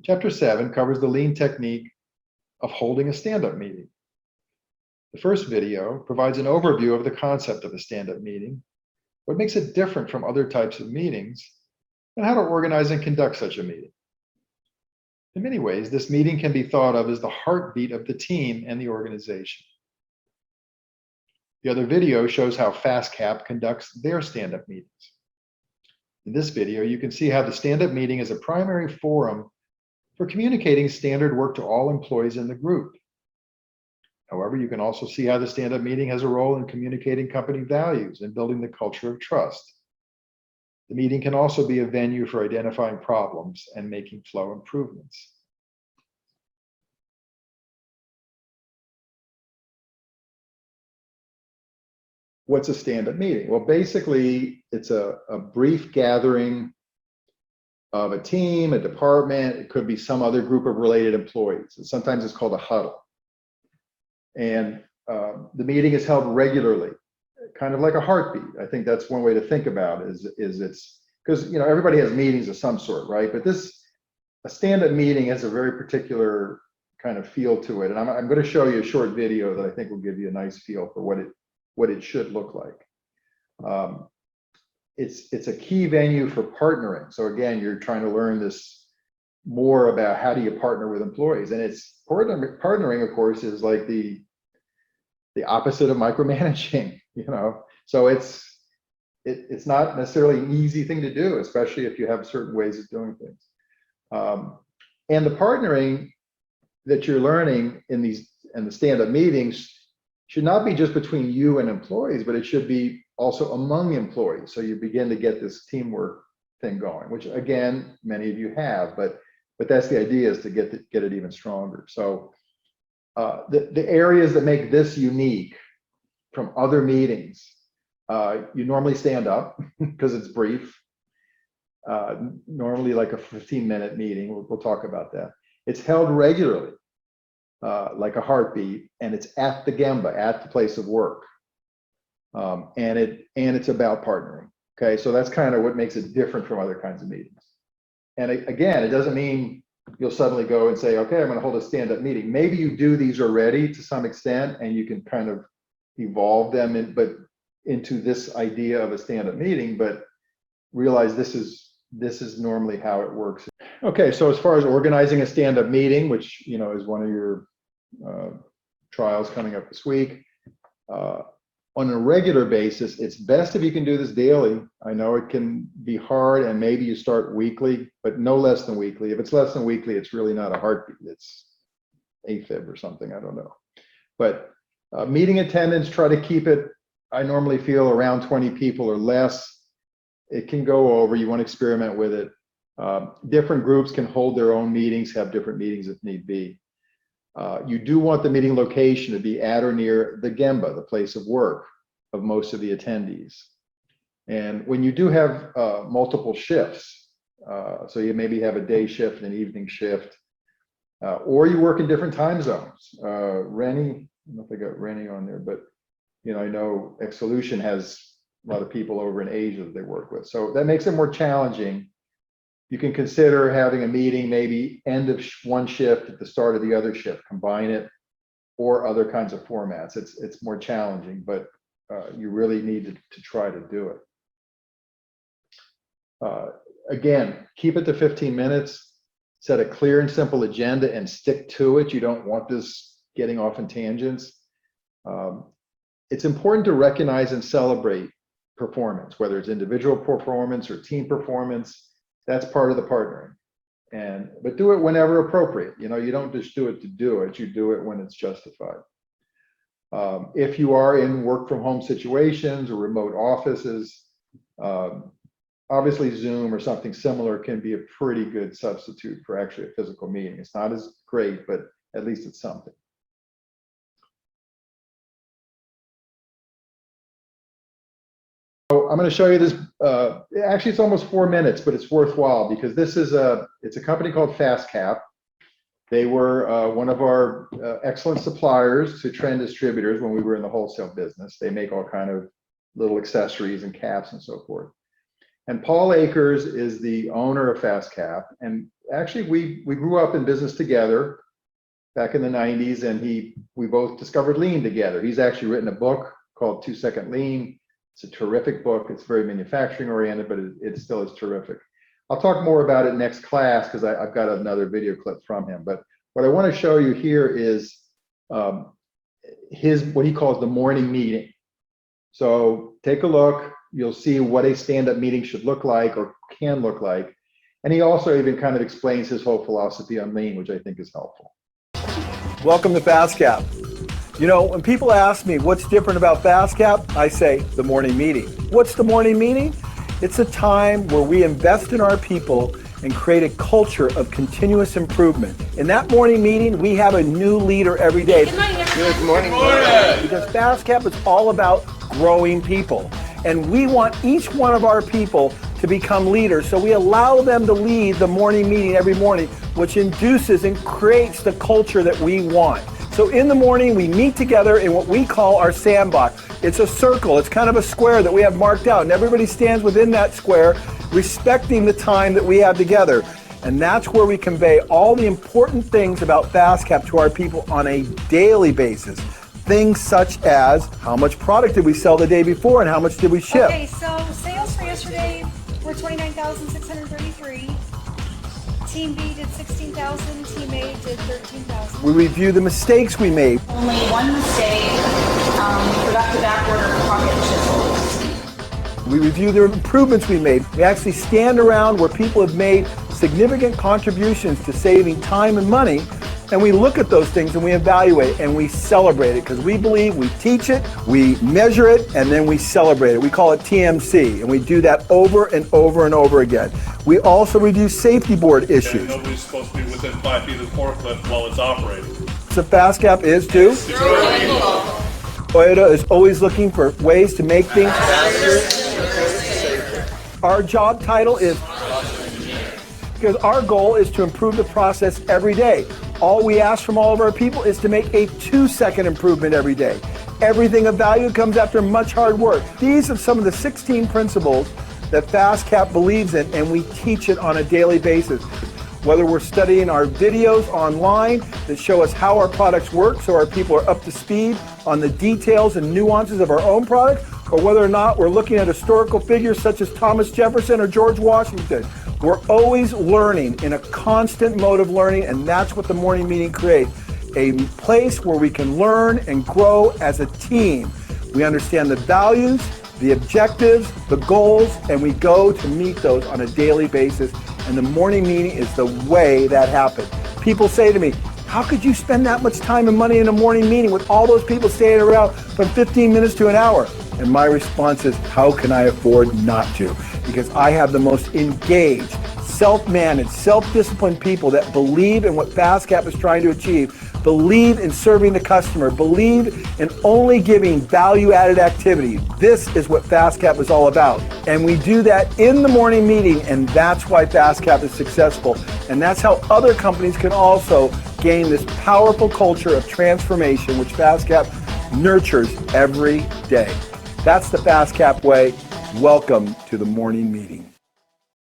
Chapter 7 covers the lean technique of holding a stand-up meeting. The first video provides an overview of the concept of a stand-up meeting, what makes it different from other types of meetings, and how to organize and conduct such a meeting. In many ways, this meeting can be thought of as the heartbeat of the team and the organization. The other video shows how Fastcap conducts their stand-up meetings. In this video, you can see how the stand-up meeting is a primary forum for communicating standard work to all employees in the group. However, you can also see how the stand-up meeting has a role in communicating company values and building the culture of trust. The meeting can also be a venue for identifying problems and making flow improvements. What's a stand-up meeting? Well, basically, it's a brief gathering of a team, a department. It could be some other group of related employees. And sometimes it's called a huddle. And the meeting is held regularly, kind of like a heartbeat. I think that's one way to think about it, is it's because everybody has meetings of some sort, right? But a stand-up meeting has a very particular kind of feel to it. And I'm going to show you a short video that I think will give you a nice feel for what it should look like. It's a key venue for partnering. So again, you're trying to learn this more about how do you partner with employees. And it's partnering, of course, is like the opposite of micromanaging, So it's not necessarily an easy thing to do, especially if you have certain ways of doing things. And the partnering that you're learning in the stand-up meetings should not be just between you and employees, but it should be also among employees. So you begin to get this teamwork thing going, which again, many of you have, but that's the idea, is to get it even stronger. So the areas that make this unique from other meetings, you normally stand up because it's brief, normally like a 15-minute meeting. We'll talk about that. It's held regularly, like a heartbeat, and it's at the Gemba, at the place of work. And it's about partnering. Okay, so that's kind of what makes it different from other kinds of meetings. And again, it doesn't mean you'll suddenly go and say, okay, I'm going to hold a stand-up meeting. Maybe you do these already to some extent, and you can kind of evolve them into this idea of a stand-up meeting, but realize this is normally how it works. Okay, so as far as organizing a stand-up meeting, which is one of your trials coming up this week, on a regular basis, it's best if you can do this daily. I know it can be hard, and maybe you start weekly, but no less than weekly. If it's less than weekly, it's really not a heartbeat. It's AFib or something, I don't know. But meeting attendance, try to keep it, I normally feel, around 20 people or less. It can go over. You want to experiment with it. Different groups can hold their own meetings, have different meetings if need be. You do want the meeting location to be at or near the Gemba, the place of work of most of the attendees. And when you do have multiple shifts, so you maybe have a day shift and an evening shift, or you work in different time zones. Rennie, I don't know if I got Rennie on there, but I know Xolution has a lot of people over in Asia that they work with. So that makes it more challenging. You can consider having a meeting, maybe end of one shift at the start of the other shift, combine it, or other kinds of formats. It's more challenging, but you really need to try to do it. Again, keep it to 15 minutes, set a clear and simple agenda and stick to it. You don't want this getting off in tangents. It's important to recognize and celebrate performance, whether it's individual performance or team performance. That's part of the partnering. But do it whenever appropriate. You don't just do it to do it. You do it when it's justified. If you are in work from home situations or remote offices, obviously Zoom or something similar can be a pretty good substitute for actually a physical meeting. It's not as great, but at least it's something. So I'm going to show you this. Actually, it's almost 4 minutes, but it's worthwhile because it's a company called Fastcap. They were one of our excellent suppliers to trend distributors when we were in the wholesale business. They make all kind of little accessories and caps and so forth. And Paul Akers is the owner of Fastcap. And actually, we grew up in business together back in the 90s, and we both discovered lean together. He's actually written a book called 2 Second Lean. It's a terrific book. It's very manufacturing oriented, but it still is terrific. I'll talk more about it next class because I've got another video clip from him. But what I want to show you here is what he calls the morning meeting. So take a look. You'll see what a stand-up meeting should look like or can look like. And he also even kind of explains his whole philosophy on lean, which I think is helpful. Welcome to Fastcap. You know, when people ask me what's different about Fastcap, I say the morning meeting. What's the morning meeting? It's a time where we invest in our people and create a culture of continuous improvement. In that morning meeting, we have a new leader every day. Good morning, everyone. Good morning. Good morning. Because Fastcap is all about growing people. And we want each one of our people to become leaders. So we allow them to lead the morning meeting every morning, which induces and creates the culture that we want. So in the morning, we meet together in what we call our sandbox. It's a circle. It's kind of a square that we have marked out, and everybody stands within that square, respecting the time that we have together. And that's where we convey all the important things about Fastcap to our people on a daily basis. Things such as how much product did we sell the day before and how much did we ship? Okay, so sales for yesterday were 29,633. Team B did 16,000, Team A did 13,000. We review the mistakes we made. Only one mistake, forgot to backorder pocket chisels. We review the improvements we made. We actually stand around where people have made significant contributions to saving time and money, and we look at those things and we evaluate and we celebrate it because we believe we teach it, we measure it, and then we celebrate it. We call it TMC, and we do that over and over and over again. We also review safety board issues. And nobody's supposed to be within 5 feet of the forklift while it's operating. So Fastcap is too. Toyota is always looking for ways to make things faster. Our job title is because our goal is to improve the process every day. All we ask from all of our people is to make a 2-second improvement every day. Everything of value comes after much hard work. These are some of the 16 principles that Fastcap believes in, and we teach it on a daily basis. Whether we're studying our videos online that show us how our products work so our people are up to speed on the details and nuances of our own product, or whether or not we're looking at historical figures such as Thomas Jefferson or George Washington. We're always learning in a constant mode of learning, and that's what the morning meeting creates. A place where we can learn and grow as a team. We understand the values, the objectives, the goals, and we go to meet those on a daily basis. And the morning meeting is the way that happens. People say to me, how could you spend that much time and money in a morning meeting with all those people staying around from 15 minutes to an hour? And my response is, how can I afford not to? Because I have the most engaged, self-managed, self-disciplined people that believe in what Fastcap is trying to achieve, believe in serving the customer, believe in only giving value-added activity. This is what Fastcap is all about. And we do that in the morning meeting, and that's why Fastcap is successful. And that's how other companies can also gain this powerful culture of transformation, which Fastcap nurtures every day. That's the Fastcap way. Welcome to the morning meeting.